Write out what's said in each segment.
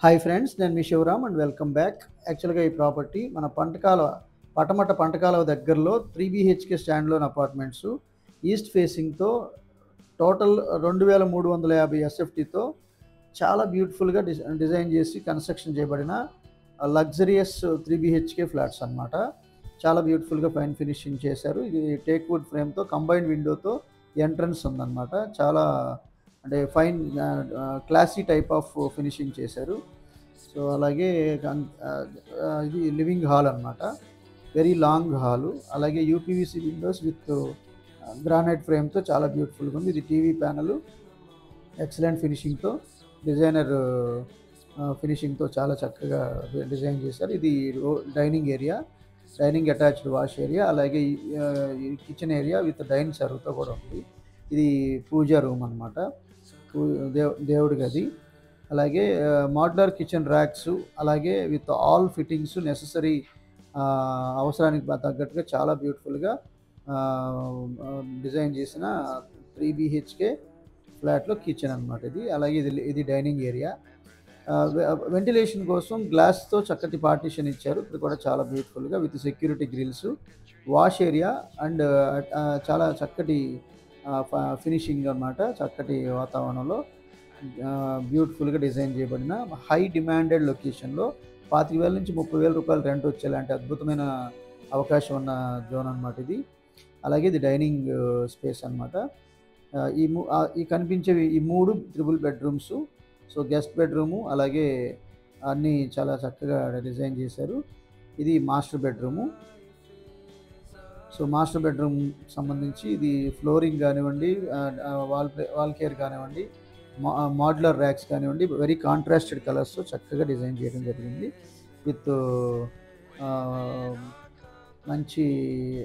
Hi friends, నేను మీ Shivaram and welcome back. యాక్చువల్గా ఈ ప్రాపర్టీ మన పటమట పంటకాలవ దగ్గరలో 3 BHK స్టాండ్లోని అపార్ట్మెంట్స్, ఈస్ట్ ఫేసింగ్తో, టోటల్ 2350 SFTతో చాలా బ్యూటిఫుల్గా డిజైన్ చేసి కన్స్ట్రక్షన్ చేయబడిన లగ్జరియస్ 3 BHK ఫ్లాట్స్ అన్నమాట. చాలా బ్యూటిఫుల్గా ఫైన్ ఫినిషింగ్ చేశారు. ఇది టేక్ వుడ్ ఫ్రేమ్తో కంబైన్డ్ విండోతో ఎంట్రన్స్ ఉందన్నమాట. చాలా అంటే fine classy type of finishing చేశారు. సో అలాగే ఇది లివింగ్ హాల్ అన్నమాట. Very long hall. అలాగే యూపీవీసీ విండోస్ విత్ గ్రానైట్ ఫ్రేమ్తో చాలా బ్యూటిఫుల్గా ఉంది. ఇది టీవీ ప్యానల్ ఎక్సలెంట్ ఫినిషింగ్తో, డిజైనర్ ఫినిషింగ్తో చాలా చక్కగా డిజైన్ చేశారు. ఇది dining area, dining attached wash area, అలాగే కిచెన్ ఏరియా విత్ డైనింగ్ సర్వ్తో కూడా ఉంది. ఇది పూజా రూమ్ అనమాట, దేవుడి గది. అలాగే మోడ్యులర్ కిచెన్ ర్యాక్స్, అలాగే విత్ ఆల్ ఫిట్టింగ్స్ నెససరీ అవసరానికి తగ్గట్టుగా చాలా బ్యూటిఫుల్గా డిజైన్ చేసిన 3 BHK ఫ్లాట్లో కిచెన్ అనమాట ఇది. అలాగే ఇది డైనింగ్ ఏరియా. వెంటిలేషన్ కోసం గ్లాస్తో చక్కటి పార్టీషన్ ఇచ్చారు. ఇది కూడా చాలా బ్యూటిఫుల్గా with security grills. Wash area and చాలా చక్కటి ఫినిషింగ్ అనమాట. చక్కటి వాతావరణంలో బ్యూటిఫుల్గా డిజైన్ చేయబడిన హై డిమాండెడ్ లొకేషన్లో 25,000 నుంచి 30,000 రూపాయలు రెంట్ వచ్చేలాంటి అద్భుతమైన అవకాశం ఉన్న జోన్ అనమాట ఇది. అలాగే ఇది డైనింగ్ స్పేస్ అనమాట. ఈ కనిపించేవి ఈ 3 triple bedrooms. So guest bedroom, అలాగే అన్నీ చాలా చక్కగా డిజైన్ చేశారు. ఇది master bedroom. So master bedroom సంబంధించి ఇది ఫ్లోరింగ్ కానివ్వండి, వాల్ కేర్ కానివ్వండి, మోడ్యులర్ ర్యాక్స్ కానివ్వండి, వెరీ కాంట్రాస్టెడ్ కలర్స్తో చక్కగా డిజైన్ చేయడం జరిగింది. విత్ మంచి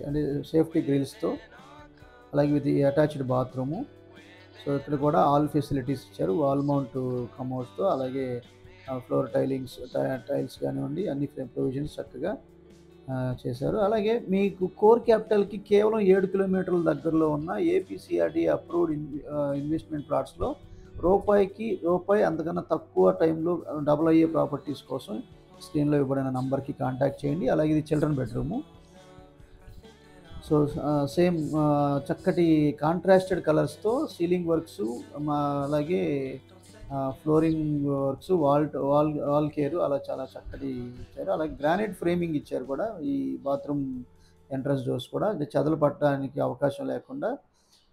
అంటే సేఫ్టీ గ్రిల్స్తో, అలాగే విత్ అటాచ్డ్ బాత్రూము. సో ఇక్కడ కూడా ఆల్ ఫెసిలిటీస్ ఇచ్చారు. వాల్ మౌంట్ కమోడ్స్తో, అలాగే ఫ్లోర్ టైల్స్ కానివ్వండి, అన్ని ప్రొవిజన్స్ చక్కగా చేశారు. అలాగే మీకు కోర్ క్యాపిటల్కి కేవలం 7 కిలోమీటర్ల దగ్గరలో ఉన్న ఏపీసీఆర్డీ అప్రూవ్డ్ ఇన్వెస్ట్మెంట్ ప్లాట్స్లో రూపాయి అంతకన్నా తక్కువ టైంలో డబుల్ అయ్యే ప్రాపర్టీస్ కోసం స్క్రీన్లో ఇవ్వబడిన నంబర్కి కాంటాక్ట్ చేయండి. అలాగే ఇది చిల్డ్రన్ బెడ్రూము. సో సేమ్ చక్కటి కాంట్రాస్టెడ్ కలర్స్తో సీలింగ్ వర్క్స్, అలాగే ఫ్లోరింగ్ వర్క్స్, వాల్ కేరు అలా చాలా చక్కటి ఇచ్చారు. అలాగే గ్రానైట్ ఫ్రేమింగ్ ఇచ్చారు కూడా. ఈ బాత్రూమ్ ఎంట్రన్స్ డోర్స్ కూడా అంటే చెదలు పట్టడానికి అవకాశం లేకుండా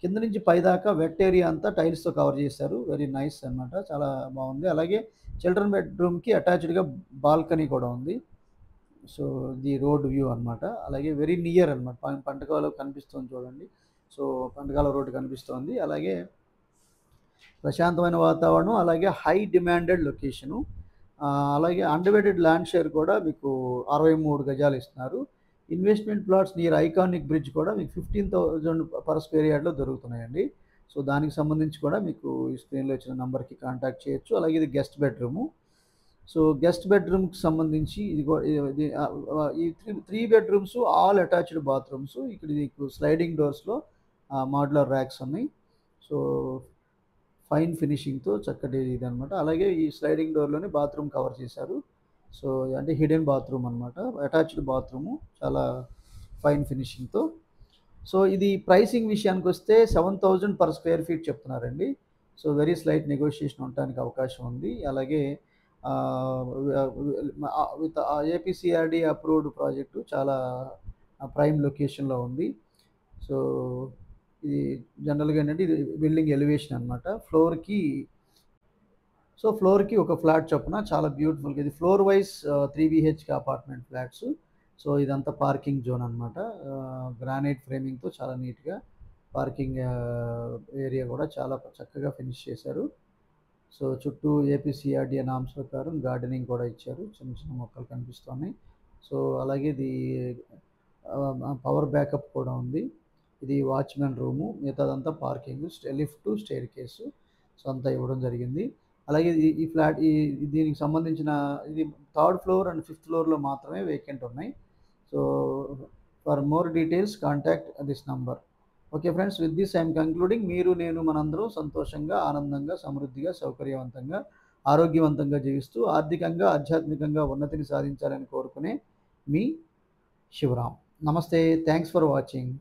కింద నుంచి పైదాకా వెట్ ఏరియా అంతా టైల్స్తో కవర్ చేశారు. వెరీ నైస్ అనమాట, చాలా బాగుంది. అలాగే చిల్డ్రన్ బెడ్రూమ్కి అటాచ్డ్గా బాల్కనీ కూడా ఉంది. సో ఇది రోడ్ వ్యూ అనమాట. అలాగే వెరీ నియర్ అనమాట, పంటకాల కనిపిస్తుంది చూడండి. సో పంటకాల రోడ్డు కనిపిస్తోంది. అలాగే ప్రశాంతమైన వాతావరణం, అలాగే హై డిమాండెడ్ లొకేషను. అలాగే అన్డివైడెడ్ ల్యాండ్ షేర్ కూడా మీకు 63 గజాలు ఇస్తున్నారు. Investment plots near iconic bridge కూడా మీకు 15,000 పర్ స్క్వేర్ యార్డ్లో దొరుకుతున్నాయండి. సో దానికి సంబంధించి కూడా మీకు ఈ స్క్రీన్లో ఇచ్చిన నెంబర్కి కాంటాక్ట్ చేయొచ్చు. అలాగే ఇది గెస్ట్ బెడ్రూము. సో గెస్ట్ బెడ్రూమ్కి సంబంధించి ఈ 3 బెడ్రూమ్స్ ఆల్ అటాచ్డ్ బాత్రూమ్స్. ఇక్కడ మీకు స్లైడింగ్ డోర్స్లో మోడ్యులర్ ర్యాక్స్ ఉన్నాయి. సో ఫైన్ ఫినిషింగ్తో చక్కటి ఇది అనమాట. అలాగే ఈ స్లైడింగ్ డోర్లోనే బాత్రూమ్ కవర్ చేశారు. సో అంటే హిడెన్ బాత్రూమ్ అనమాట, అటాచ్డ్ బాత్రూము, చాలా ఫైన్ ఫినిషింగ్తో. సో ఇది ప్రైసింగ్ విషయానికి వస్తే 7,000 పర్ స్క్వేర్ ఫీట్ చెప్తున్నారండి. సో వెరీ స్లైట్ నెగోషియేషన్ ఉండడానికి అవకాశం ఉంది. అలాగే విత్ ఏపీసీఆర్డీ అప్రూవ్డ్ ప్రాజెక్టు చాలా ప్రైమ్ లొకేషన్లో ఉంది. సో ఇది జనరల్గా ఏంటంటే ఇది బిల్డింగ్ ఎలివేషన్ అనమాట. ఫ్లోర్కి ఒక ఫ్లాట్ చొప్పున చాలా బ్యూటిఫుల్గా, ఇది floor wise 3 BHK apartment flats. So ఇదంతా పార్కింగ్ జోన్ అనమాట. గ్రానైట్ ఫ్రేమింగ్తో చాలా నీట్గా పార్కింగ్ ఏరియా కూడా చాలా చక్కగా ఫినిష్ చేశారు. సో చుట్టూ ఏపీసీఆర్డీ నామ్స్ ప్రకారం గార్డెనింగ్ కూడా ఇచ్చారు. చిన్న చిన్న మొక్కలు కనిపిస్తున్నాయి. సో అలాగే ఇది పవర్ బ్యాకప్ కూడా ఉంది. ఇది వాచ్మెన్ రూము, మిగతాదంతా పార్కింగ్, లిఫ్ట్, స్టైర్ కేసు, సో అంతా ఇవ్వడం జరిగింది. అలాగే ఈ ఫ్లాట్ దీనికి సంబంధించిన ఇది 3rd ఫ్లోర్ అండ్ 5th ఫ్లోర్లో మాత్రమే వేకెంట్ ఉన్నాయి. So for more details contact this number. Okay friends, with this I'm concluding. మీరు నేను మనందరం సంతోషంగా, ఆనందంగా, సమృద్ధిగా, సౌకర్యవంతంగా ఆరోగ్యవంతంగా జీవిస్తూ ఆర్థికంగా, ఆధ్యాత్మికంగా ఉన్నతిని సాధించాలని కోరుకునే మీ శివరాం. నమస్తే. Thanks for watching.